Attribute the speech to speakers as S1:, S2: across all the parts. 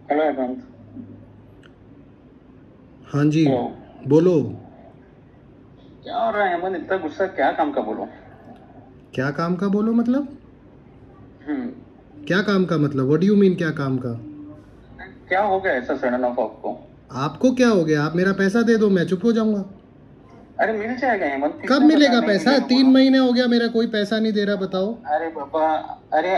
S1: Hello Hemant.
S2: हाँ जी।
S1: Hello.
S2: बोलो।
S1: क्या हो रहा है हेमंत? इतना गुस्सा क्या काम का बोलो?
S2: क्या काम का बोलो मतलब?
S1: हम्म।
S2: क्या काम का मतलब? व्हाट डू यू मीन क्या काम का?
S1: क्या हो गया ऐसा सडन ऑफ आपको?
S2: आपको क्या हो गया? आप मेरा पैसा दे दो, मैं चुप हो जाऊंगा।
S1: अरे मिल जाएगा हेमंत,
S2: कब
S1: किसने बताया
S2: मिलेगा
S1: नहीं
S2: पैसा?
S1: मिलेगा
S2: तीन
S1: बोलो?
S2: महीने हो गया मेरा कोई पैसा नहीं दे रहा, बताओ।
S1: अरे बाबा। अरे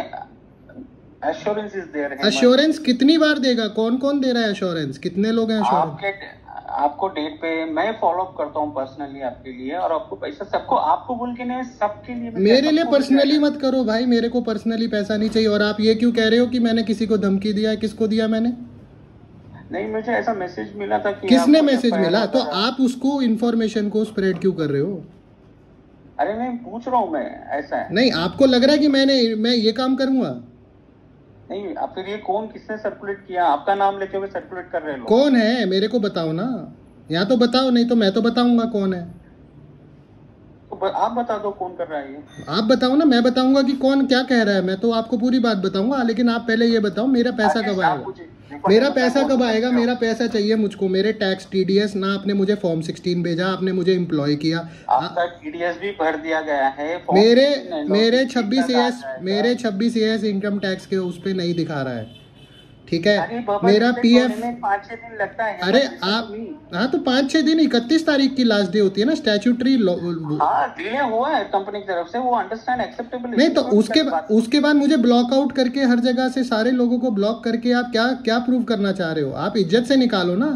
S1: assurance is there Hemant.
S2: Assurance कितनी बार देगा? कौन कौन दे रहा है एश्योरेंस? कितने लोग हैं एश्योरेंस?
S1: आपके आपको डेट पे मैं फॉलो अप करता हूँ पर्सनली आपके लिए, और आपको पैसा सबको आपको बोल के नहीं, सबके लिए मिल जाएगा,
S2: मेरे लिए
S1: सबको मिल
S2: पर्सनली
S1: जाएगा।
S2: मत करो भाई, मेरे को पर्सनली पैसा नहीं चाहिए। और आप ये क्यों कह रहे हो कि मैंने किसी को धमकी दिया है? किसको दिया मैंने?
S1: नहीं, मुझे ऐसा मैसेज मिला था कि आप
S2: किसने
S1: कुछ
S2: मैसेज
S1: एफआईआर
S2: मिला? तो
S1: वगैरह।
S2: आप उसको इन्फॉर्मेशन को स्प्रेड क्यों कर रहे हो?
S1: अरे नहीं, पूछ रहा हूँ मैं। ऐसा है।
S2: नहीं, आपको लग रहा है कि मैं ये काम करूंगा?
S1: नहीं, आप फिर ये कौन किसने सर्कुलेट किया? आपका नाम लेते हुए सर्कुलेट कर रहे हैं लोग।
S2: कौन है मेरे को बताओ ना। या तो बताओ, नहीं तो मैं तो बताऊंगा कौन है।
S1: तो आप बता दो कौन कर रहा है ये।
S2: आप बताओ ना, मैं बताऊंगा कि कौन क्या कह रहा है। मैं तो आपको पूरी बात बताऊंगा, लेकिन आप पहले ये बताओ मेरा पैसा कब
S1: एटलीस्ट आप
S2: आएगा?
S1: मुझे देखो
S2: मेरा
S1: हेमंत, मैं
S2: पैसा
S1: बोल
S2: कब
S1: तो
S2: आएगा?
S1: सकते हो।
S2: मेरा पैसा चाहिए मुझको, मेरे टैक्स टीडीएस ना। आपने मुझे फॉर्म 16 भेजा, आपने मुझे एम्प्लॉय किया। आ,
S1: आपका टीडीएस भी भर दिया गया है, फॉर्म
S2: मेरे
S1: 16 एनओसी
S2: मेरे
S1: ठीक
S2: 26
S1: ठाक आ
S2: एस
S1: जाएगा।
S2: मेरे 26 एस इनकम टैक्स के उस पे नहीं दिखा रहा है। ठीक है।
S1: अरे बाबा,
S2: मेरा
S1: डिटेक्ट होने
S2: पीएफ।
S1: में 5-6 दिन लगता है
S2: अरे
S1: हेमंत, लिसन टू
S2: आप।
S1: मी।
S2: हाँ तो 5-6 दिन, 31 तारीख की लास्ट डे होती है ना स्टैच्यूटरी।
S1: हाँ, डिले हुआ है कंपनी की तरफ से, वो अंडरस्टैंड एक्सेप्टेबल
S2: नहीं
S1: इश्यू,
S2: तो
S1: कोई
S2: उसके
S1: दिक्कत की बात नहीं।
S2: उसके बाद मुझे ब्लॉक आउट करके हर जगह से सारे लोगों को ब्लॉक करके आप क्या क्या प्रूव करना चाह रहे हो? आप इज्जत से निकालो ना।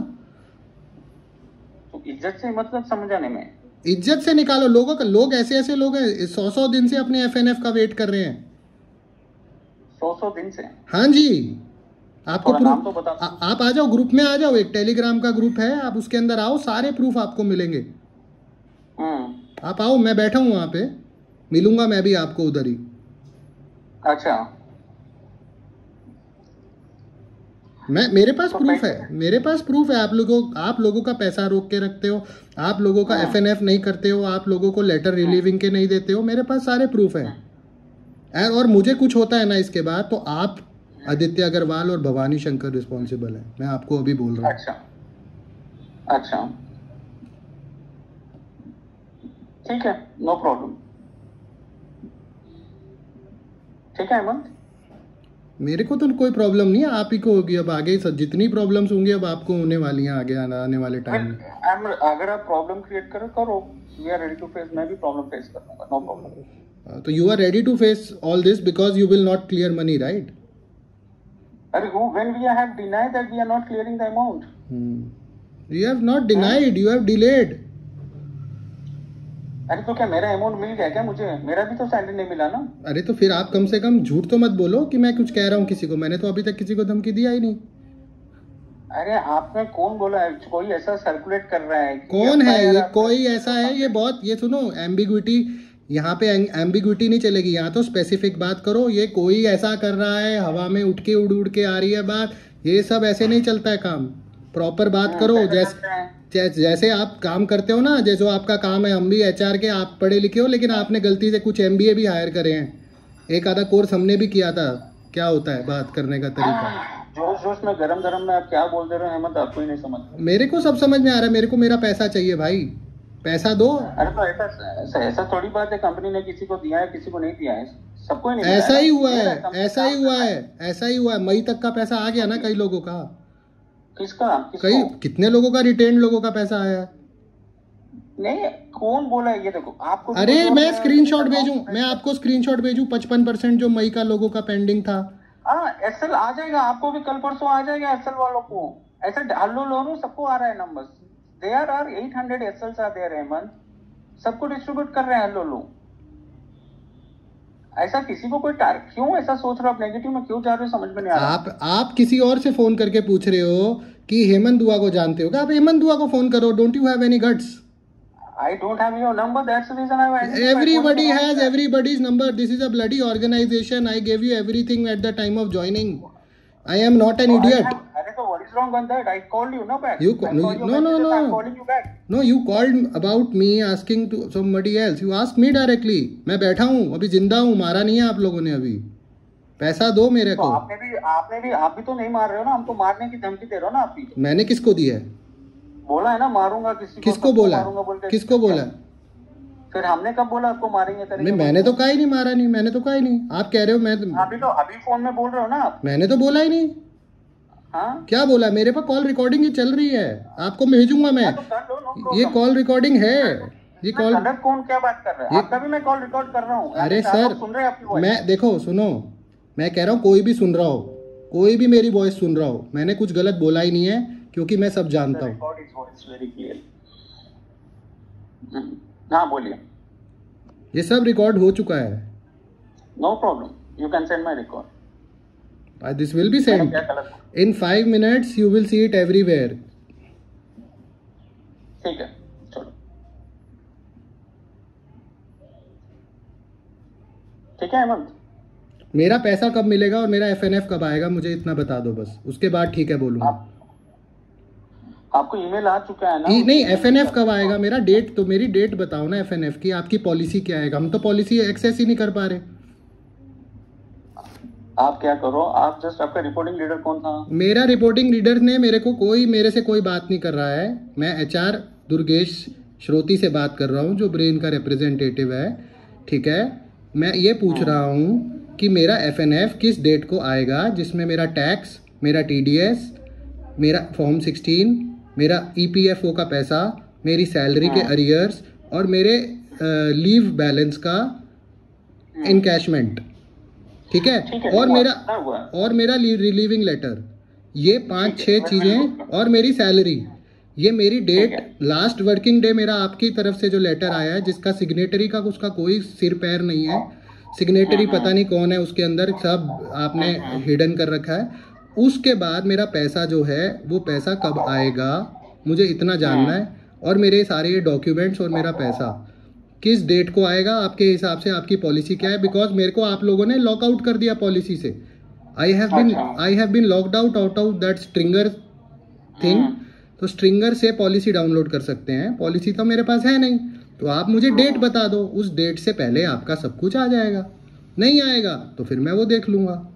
S1: तो इज्जत से मतलब समझाने में।
S2: इज्जत से निकालो लोगों का। लोग ऐसे ऐसे लोग हैं 100-100 दिन से अपने एफएनएफ का वेट कर रहे हैं।
S1: 100 दिन से।
S2: हाँ जी। आपको
S1: थोड़ा नाम तो बता
S2: प्रूफ
S1: दो।
S2: आप आ जाओ, ग्रुप में आ जाओ। एक टेलीग्राम का ग्रुप है, आप उसके अंदर आओ, सारे प्रूफ आपको मिलेंगे।
S1: हम्म।
S2: आप आओ, मैं बैठा हूँ वहां पे। मिलूंगा मैं भी आपको उधर ही।
S1: अच्छा।
S2: मैं मेरे पास
S1: तो
S2: प्रूफ है।
S1: पैसे।
S2: मेरे पास प्रूफ है। आप लोगों का पैसा रोक के रखते हो। आप लोगों का
S1: हम्म।
S2: एफएनएफ नहीं करते हो। आप लोगों को लेटर
S1: हम्म।
S2: रिलीविंग के नहीं देते हो। मेरे पास सारे प्रूफ हैं।
S1: हम्म।
S2: और मुझे कुछ होता है ना इसके बाद, तो आप
S1: हम्म।
S2: आदित्य अग्रवाल और भवानी शंकर रिस्पॉन्सिबल है। मैं आपको अभी बोल रहा हूँ।
S1: अच्छा। अच्छा। ठीक है। No problem. ठीक है हेमंत।
S2: मेरे को तो कोई प्रॉब्लम नहीं है, आप ही को होगी। अब आगे जितनी प्रॉब्लम्स होंगी अब आपको होने वाली हैं आगे आने वाले टाइम में।
S1: अगर आप प्रॉब्लम क्रिएट करो करो, we are ready to face. मैं भी प्रॉब्लम फेस कर लूंगा, नो प्रॉब्लम।
S2: तो you are ready to face all this because you will not clear money, right?
S1: अरे who when we have denied that we are not clearing the amount.
S2: You have not denied, you have delayed.
S1: अरे तो क्या मेरा amount मिल गया क्या? मुझे मेरा भी तो सैलरी नहीं मिला ना।
S2: अरे तो फिर आप कम से कम झूठ तो मत बोलो कि मैं कुछ कह रहा हूँ किसी को। मैंने तो अभी तक किसी को धमकी दिया ही नहीं।
S1: अरे आपने कौन बोला है? कोई ऐसा सर्कुलेट कर रहा है कि
S2: कौन है
S1: एफआईआर
S2: ये?
S1: आपके
S2: कोई
S1: ऊपर
S2: ऐसा
S1: तो
S2: है? ये
S1: कंप्लेंट।
S2: बहुत, ये सुनो, एम्बिग्विटी। यहाँ पे एम्बिग्विटी नहीं चलेगी। यहाँ तो स्पेसिफिक बात करो। ये कोई ऐसा कर रहा है, हवा में उठ के उड़ उड़ के आ रही है बात। ये सब ऐसे नहीं चलता है काम। प्रॉपर बात करो।
S1: कैसे चलते हैं?
S2: जैसे आप काम करते हो ना, जैसे आपका काम है। हम भी एचआर के, आप पढ़े लिखे हो, लेकिन आपने गलती से कुछ एमबीए भी हायर करे हैं। एक आधा कोर्स हमने भी किया था। क्या होता है बात करने का तरीका?
S1: जोश जोश में गरम गरम में आप क्या बोल दे रहे हो हेमंत? आपको ही नहीं समझ में।
S2: मेरे को सब समझ में आ रहा है। मेरे को मेरा पैसा चाहिए भाई। पैसा दो।
S1: अरे तो ऐसा थोड़ी बात है, कंपनी ने किसी को दिया है किसी को नहीं दिया है। सबको ही नहीं मिला है
S2: ऐसा
S1: ना,
S2: ही हुआ
S1: दे
S2: है।
S1: रहा है, कंपनी
S2: ऐसा ही
S1: काम कर
S2: हुआ
S1: रहा
S2: है।
S1: है।
S2: ऐसा ही हुआ है। मई तक का पैसा आ गया ना कई लोगों का।
S1: किसका?
S2: कई
S1: किसको?
S2: कितने लोगों का, रिटेन लोगों का पैसा आया है।
S1: नहीं, कौन बोला है? ये देखो, आपको भी
S2: अरे
S1: कुछ और
S2: मैं स्क्रीनशॉट भेजूं?
S1: अकाउंट
S2: मैं
S1: फ्रेंड कर।
S2: आपको स्क्रीनशॉट भेजूं? 55% जो मई का लोगों का पेंडिंग था।
S1: हाँ, एसएल आ जाएगा आपको भी, कल परसों आ जाएगा एसएल वालों को। ऐसा डालो लो, सबको आ रहा है numbers. There are 800 SLs are there Hemant. सबको डिस्ट्रीब्यूट कर रहे हैं हेलो। ऐसा किसी को कोई टारगेट क्यों ऐसा सोच रहे हो? आप नेगेटिव में क्यों जा रहे हो, समझ में नहीं आ रहा।
S2: आप किसी और से फोन करके पूछ रहे हो कि हेमंत दुआ को जानते हो क्या? आप हेमंत दुआ को फोन करो। Don't you have any guts?
S1: I don't have your number. That's the reason I've identified. What is
S2: Everybody
S1: wrong with
S2: has
S1: that?
S2: everybody's number. This is a bloody organization. I gave you everything at the time of joining. I am not an
S1: So I
S2: idiot.
S1: have. अरे तो what is wrong on that? I called you no back.
S2: You
S1: I
S2: no
S1: saw your
S2: no no
S1: messages. I'm
S2: no
S1: calling you back.
S2: no. You called about me asking to somebody else. You asked me directly. मैं बैठा हूँ अभी, जिंदा हूँ, मारा नहीं है आप लोगों ने अभी। पैसा दो मेरे
S1: तो
S2: को।
S1: आप भी तो नहीं मार रहे हो ना, हमको मारने की धमकी दे रहे हो ना आप भी।
S2: मैंने किसको दी है?
S1: बोला है ना मारूंगा
S2: किसको
S1: सबको
S2: बोला?
S1: मारूंगा बोल के।
S2: किसको बोला?
S1: फिर हमने कब बोला आपको मारेंगे करेंगे?
S2: मैंने तो कहा ही नहीं, मारा नहीं, मैंने तो कहा ही नहीं। आप कह रहे हो मैं
S1: अभी फोन में बोल रहे हो ना आप।
S2: मैंने तो बोला ही नहीं।
S1: हाँ
S2: क्या बोला? मेरे पास कॉल रिकॉर्डिंग ही चल रही है, आपको भेजूंगा मैं।
S1: तो कर लो, no problem।
S2: ये कॉल रिकॉर्डिंग है, ये कॉल।
S1: कौन क्या बात कर रहा है? आपका भी मैं कॉल रिकॉर्ड कर रहा हूँ।
S2: अरे सर
S1: सुन रहे हैं आपकी voice।
S2: मैं देखो सुनो, मैं कह रहा हूँ कोई भी सुन रहा हो, कोई भी मेरी वॉइस सुन रहा हो, मैंने कुछ गलत बोला ही नहीं है, क्योंकि मैं सब जानता हूँ।
S1: हाँ बोलिए।
S2: ये सब रिकॉर्ड हो चुका है।
S1: No problem, you can send my record.
S2: This will be send in 5 minutes, you will see it everywhere।
S1: ठीक है चलो, ठीक है हेमंत।
S2: मेरा पैसा कब मिलेगा और मेरा FNF कब आएगा, मुझे इतना बता दो बस, उसके बाद ठीक है बोलूंगा।
S1: आपको ईमेल आ चुका है ना?
S2: नहीं, FNF कब आएगा मेरा? डेट तो मेरी डेट बताओ ना FNF की, आपकी पॉलिसी क्या है? हम तो पॉलिसी एक्सेस ही नहीं कर पा रहे।
S1: आप क्या करो, आप जस्ट, आपका रिपोर्टिंग लीडर कौन था?
S2: मेरा रिपोर्टिंग लीडर ने मेरे से कोई बात नहीं कर रहा है। मैं HR दुर्गेश श्रोती से बात कर रहा हूँ, जो ब्रेन का रिप्रेजेंटेटिव है। ठीक है, मैं ये पूछ रहा हूँ कि मेरा FNF किस डेट को आएगा, जिसमें मेरा टैक्स, मेरा TDS, मेरा फॉर्म 16, मेरा EPFO का पैसा, मेरी सैलरी के अरियर्स और मेरे लीव बैलेंस का इनकैशमेंट। ठीक है, और मेरा रिलीविंग लेटर, ये 5-6 चीजें, और मेरी सैलरी, ये मेरी डेट, लास्ट वर्किंग डे मेरा आपकी तरफ से जो लेटर आया है, जिसका सिग्नेटरी का उसका कोई सिर पैर नहीं है, सिग्नेटरी पता नहीं कौन है उसके अंदर, सब आपने हिडन कर रखा है। उसके बाद मेरा पैसा जो है वो पैसा कब आएगा, मुझे इतना जानना है। और मेरे सारे ये डॉक्यूमेंट्स और मेरा पैसा किस डेट को आएगा आपके हिसाब से, आपकी पॉलिसी क्या है? बिकॉज मेरे को आप लोगों ने लॉक आउट कर दिया पॉलिसी से। I have been locked out of that stringer thing. तो स्ट्रिंगर से पॉलिसी डाउनलोड कर सकते हैं, पॉलिसी तो मेरे पास है नहीं। तो आप मुझे डेट बता दो, उस डेट से पहले आपका सब कुछ आ जाएगा। नहीं आएगा तो फिर मैं वो देख लूंगा।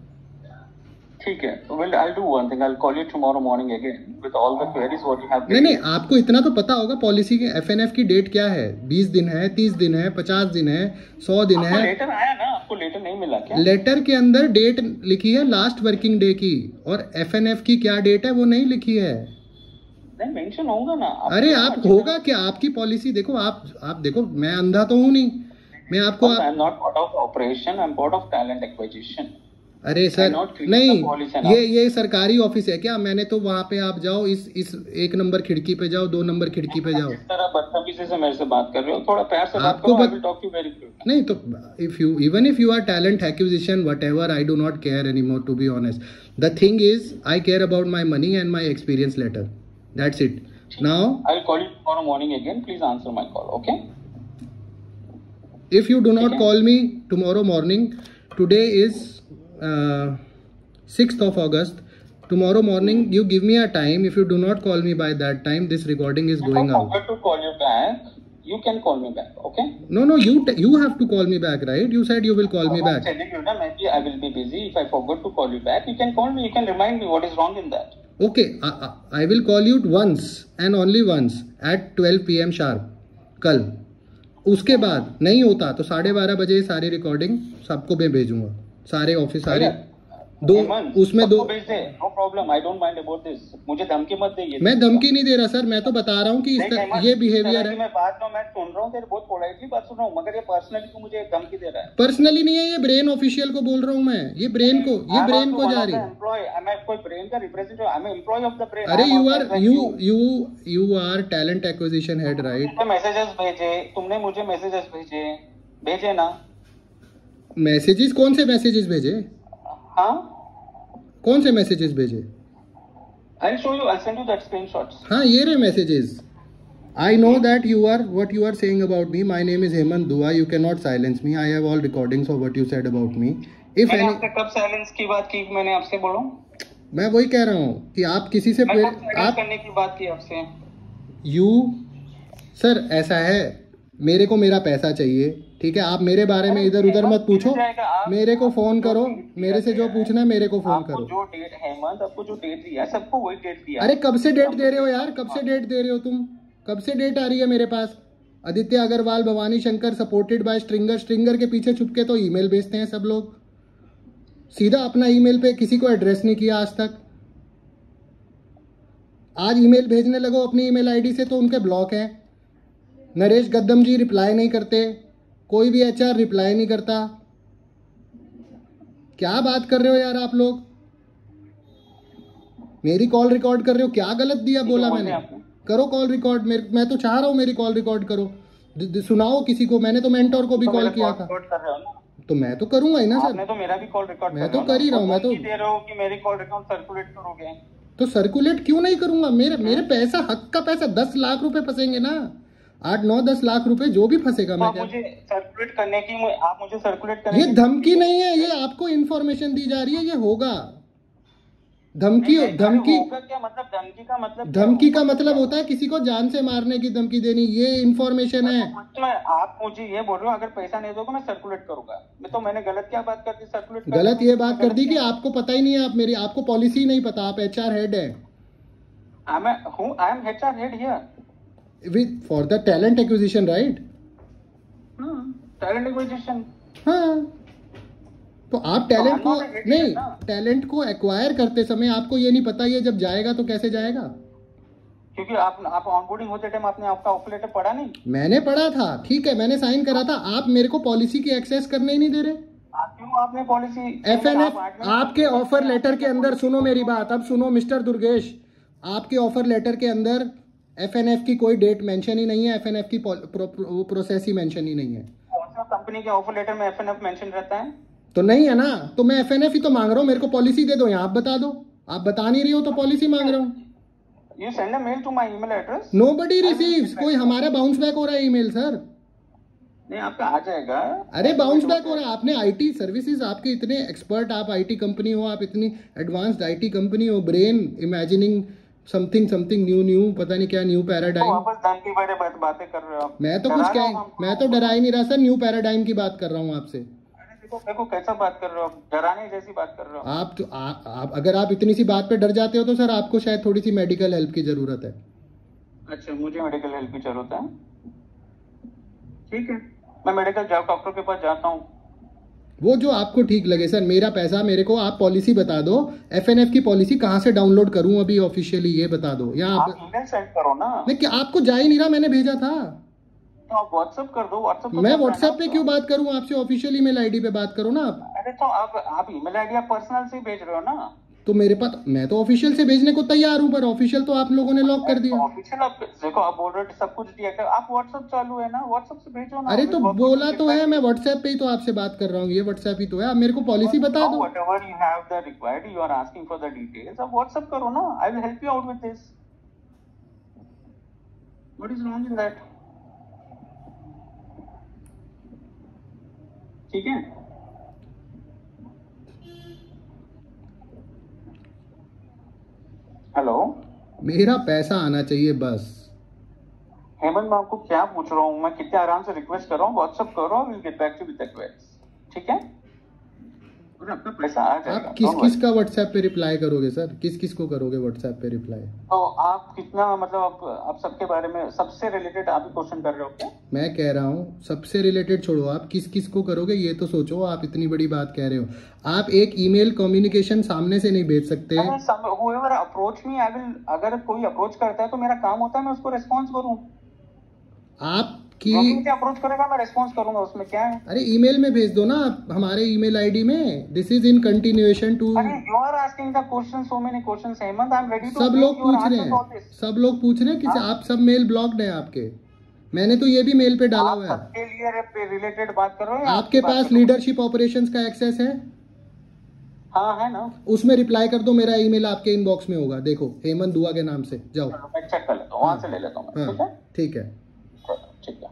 S1: ठीक है, well I'll do one thing, I'll call you tomorrow morning again with all the queries what you have.
S2: नहीं, आपको इतना तो पता होगा पॉलिसी के FNF की डेट क्या है? 20 दिन है, 30 दिन है, 50 दिन है, 100 दिन है।
S1: लेटर आया ना? आपको लेटर नहीं मिला क्या?
S2: लेटर के अंदर डेट लिखी है लास्ट वर्किंग डे की, और FNF की क्या डेट है वो नहीं लिखी है।
S1: नहीं मेंशन होगा ना?
S2: अरे आप होगा क्या? आपकी पॉलिसी देखो, आप देखो, मैं अंधा तो हूँ नहीं, मैं आपको
S1: I am not part of operation, I am part of talent acquisition.
S2: अरे सर नहीं, ये सरकारी ऑफिस है क्या? मैंने तो वहाँ पे आप जाओ, इस 1 नंबर खिड़की पे जाओ, 2 नंबर खिड़की पे जाओ।
S1: इस तरह बदतमीजी से मेरे से बात कर रहे हो, थोड़ा प्यार से बात करो। I will talk to you very quickly।
S2: नहीं तो even if you are talent acquisition whatever, I do not care anymore, to be honest. The thing is I care about my money and my experience letter, that's it. Now
S1: I will call you tomorrow morning again, please answer my call, okay?
S2: If you do not call me tomorrow morning, today is 6th of August, tomorrow morning you give me a time. If you do not call me by that time, this recording is going out.
S1: If I forget to call you back, you can call me back, okay?
S2: No, you have to call me back, right? You said you will call me back.
S1: I'm telling you na, maybe I will be busy. If I forgot to call you back, you can call me, you can remind me what is wrong in that.
S2: Okay, I will call you once and only once at 12 PM sharp कल। उसके बाद नहीं होता तो 12:30 बजे सारी recording सबको मैं भेजूंगा, सारे ऑफिस, सारे दो, उसमें 2
S1: no problem, I don't mind about this. मुझे धमकी मत दे।
S2: मैं धमकी नहीं दे रहा सर, मैं तो बता रहा हूँ कि ये बिहेवियर है।
S1: मैं बात मैं सुन रहा हूँ, तेरे बहुत पोलाइटली बात सुन रहा हूँ, मगर ये पर्सनली तो मुझे धमकी दे रहा है।
S2: पर्सनली नहीं है, ये ब्रेन ऑफिशियल को बोल रहा हूँ मैं, ये ब्रेन को जा रही है।
S1: मैं कोई ब्रेन का representative, I am employ of the brain.
S2: अरे you are talent acquisition head, right?
S1: Messages भेजे तुमने, मुझे मैसेजेस भेजे ना?
S2: मैसेजेस कौन से मैसेजेस भेजे?
S1: हाँ,
S2: कौन से मैसेजेस भेजे?
S1: I'll show you, I'll send you that screenshots.
S2: हाँ, ये रहे messages. I know that what you are saying about me. My name is Hemant Dua. You cannot silence me. I have all recordings of what you said about me.
S1: मैंने आपसे कब silence की बात की? मैंने आपसे बोला?
S2: मैं वही कह रहा हूँ कि आप किसी से
S1: आप करने की बात की आपसे।
S2: सर ऐसा है, मेरे को मेरा पैसा चाहिए, ठीक है? आप मेरे बारे में इधर उधर मत पूछो, मेरे को फोन करो, मेरे से जो पूछना है मेरे को फोन करो।
S1: जो डेट हेमंत आपको जो डेट दिया है सबको वही डेट दिया।
S2: अरे कब से डेट दे रहे हो यार, कब से डेट दे रहे हो तुम? कब से डेट आ रही है मेरे पास? Aditya Agarwal, Bhavani Shankar, supported by stringer. Stringer के पीछे छुप के तो ईमेल भेजते हैं सब लोग, सीधा अपना ईमेल पे किसी को एड्रेस नहीं किया आज तक। आज ईमेल भेजने लगो अपनी ईमेल आईडी से तो उनके ब्लॉक हैं। नरेश गद्दम जी रिप्लाई नहीं करते, कोई भी एचआर रिप्लाई नहीं करता। क्या बात कर रहे हो यार आप लोग? मेरी कॉल रिकॉर्ड कर रहे हो, क्या गलत दिया बोला मैंने? करो कॉल रिकॉर्ड, मैं तो चाह रहा हूँ मेरी कॉल रिकॉर्ड करो, सुनाओ किसी को। मैंने तो मेंटोर को भी कॉल किया था, तो मैं तो करूंगा ही ना सर।
S1: आपने तो मेरा भी कॉल रिकॉर्ड
S2: मैं तो कर ही रहा हूँ। मैं तो
S1: दे रहा हूँ कि मेरी कॉल रिकॉर्ड सर्कुलेट करोगे,
S2: तो सर्कुलेट क्यों नहीं करूंगा? मेरे पैसा, हक का पैसा 10 लाख रुपए फंसेंगे ना, 8-9-10 लाख रुपए जो भी फंसेगा। मैं क्या
S1: मुझे सर्कुलेट करने की, आप मुझे सर्कुलेट करने
S2: ये धमकी नहीं है, ये आपको इन्फॉर्मेशन दी जा रही है, ये होगा। धमकी धमकी
S1: क्या मतलब? धमकी का मतलब,
S2: धमकी का मतलब होता है किसी को जान से मारने की धमकी देनी, ये इन्फॉर्मेशन है।
S1: आप मुझे ये बोल रहे हो अगर पैसा नहीं दोगे मैं सर्कुलेट करूंगा? तो मैंने गलत क्या बात कर दी? सर्कुलेट
S2: गलत ये बात कर दी कि आपको पता ही नहीं है, आप मेरी आपको पॉलिसी नहीं पता, आप एचआर हेड है।
S1: I am HR head here
S2: with for the talent acquisition, right?
S1: Talent acquisition,
S2: हाँ। तो आप टैलेंट को नहीं, टैलेंट को एक्वायर करते समय आपको ये नहीं पता ये जब जाएगा तो कैसे जाएगा?
S1: क्योंकि आप ऑनबोर्डिंग होते टाइम आपने आपका ऑफर लेटर पढ़ा नहीं?
S2: मैंने पढ़ा था, ठीक है, मैंने साइन करा था। आप मेरे को पॉलिसी की एक्सेस करने ही नहीं दे रहे।
S1: क्यों आपने पॉलिसी
S2: एफएनएफ आपके ऑफर लेटर के अंदर, सुनो मेरी बात, अब सुनो मिस्टर दुर्गेश, आपके ऑफर लेटर के अंदर एफएनएफ की कोई डेट मेंशन ही नहीं है, एफएनएफ की प्रोसेस ही मेंशन ही नहीं है।
S1: कौन सा कंपनी के ऑफर लेटर में एफएनएफ मेंशन रहता है?
S2: तो नहीं है ना, तो मैं एफएनएफ ही तो मांग रहा हूँ, मेरे को पॉलिसी दे दो। यहाँ आप बता दो, आप बता नहीं रही हो तो पॉलिसी मांग रहा हूँ।
S1: You send a mail to my email address.
S2: Nobody receives, कोई हमारा बाउंस बैक हो रहा है ईमेल सर।
S1: नहीं आपका आ जाएगा।
S2: अरे बाउंस बैक हो रहा है, आपने आईटी सर्विसेज, आपके इतने एक्सपर्ट, आप आईटी कंपनी हो, आप इतनी एडवांस्ड आईटी कंपनी हो, brain imagining something something new पता नहीं क्या न्यू पैराडाइम।
S1: वापस दाम के बारे में बातें कर रहे हो आप। मैं
S2: तो डरा ही नहीं रहा सर, न्यू पैराडाइम की बात कर रहा हूँ आपसे।
S1: देखो कैसा बात कर रहे हो, डराने जैसी बात कर रहे हो
S2: आप। तो आप अगर आप इतनी सी बात पे डर जाते हो तो सर आपको शायद थोड़ी सी मेडिकल हेल्प की जरूरत है।
S1: अच्छा, मुझे मेडिकल हेल्प की जरूरत है, ठीक है, मैं मेडिकल डॉक्टर के पास जाता हूँ।
S2: वो जो आपको ठीक लगे सर, मेरा पैसा मेरे को आप पॉलिसी बता दो, एफएनएफ की पॉलिसी कहाँ से डाउनलोड करूँ अभी ऑफिशियली, ये बता दो। या
S1: आप ईमेल सेंड करो ना।
S2: नहीं, क्या आपको जा ही नहीं रहा? मैंने भेजा था
S1: तो आप व्हाट्सएप कर दो। व्हाट्सएप
S2: मैं व्हाट्सएप पे क्यों बात करूं आपसे? ऑफिशियल ईमेल आईडी पे बात करो ना आप।
S1: अरे तो आप ईमेल आईडी आप पर्सनल से भेज रहे हो ना?
S2: तो मेरे पास, मैं तो ऑफिशियल से भेजने को तैयार हूं, पर ऑफिशियल तो आप लोगों ने लॉक कर दिया।
S1: ऑफिशियल आप देखो, आप बोल रहे हो सब कुछ दिया, आप व्हाट्सएप चालू है ना, व्हाट्सएप से भेजो ना।
S2: अरे तो बोला तो है, मैं व्हाट्सएप पे ही तो आपसे बात कर रहा हूँ, ये व्हाट्सएप ही तो है। आप मेरे को पॉलिसी बता दो।
S1: Whatever you have the required, you are asking for the details, आप व्हाट्सएप करो ना। I will help you out with this. What is wrong in that? ठीक है, हेलो,
S2: मेरा पैसा आना चाहिए बस।
S1: हेमंत, मैं आपको क्या पूछ रहा हूँ, मैं कितने आराम से रिक्वेस्ट कर रहा हूँ, व्हाट्सएप करो, will get back to with the queries, ठीक है? और आपका पैसा आ जाएगा।
S2: आप किस किस का व्हाट्सएप पे रिप्लाई करोगे सर? किस किस को करोगे व्हाट्सएप पे रिप्लाई?
S1: तो आप कितना, मतलब आप सबके बारे में, सबसे रिलेटेड आप ही क्वेश्चन कर रहे हो क्या? मैं
S2: कह रहा हूँ सबसे रिलेटेड छोड़ो, आप किस किस को करोगे ये तो सोचो। आप इतनी बड़ी बात कह रहे हो, आप एक ईमेल कम्युनिकेशन सामने से नहीं भेज सकते।
S1: whoever approach me, I will, अगर कोई अप्रोच करता है तो मेरा काम होता है मैं उसको रिस्पॉन्स करूँ।
S2: आपकी
S1: अप्रोच करेगा मैं रिस्पॉन्स करूंगा, उसमें क्या है?
S2: अरे ईमेल में भेज दो ना हमारे ईमेल आईडी में। This is in continuation to.
S1: अरे you are asking the question, so many questions Hemant, I am ready to.
S2: सब लोग पूछ रहे हैं, सब लोग पूछ रहे हैं कि आप सब मेल ब्लॉक्ड है आपके। मैंने तो ये भी मेल पे डाला हुआ है।
S1: सबके लिए रिलेटेड बात कर रहे हो?
S2: आपके पास लीडरशिप ऑपरेशंस का एक्सेस है?
S1: हाँ है ना,
S2: उसमें रिप्लाई कर दो, मेरा ईमेल आपके इनबॉक्स में होगा, देखो हेमंत दुआ के नाम से, जाओ
S1: मैं चेक कर लेता हूँ, वहां से ले लेता हूँ, ठीक है?
S2: ठीक है।
S1: ठीक है।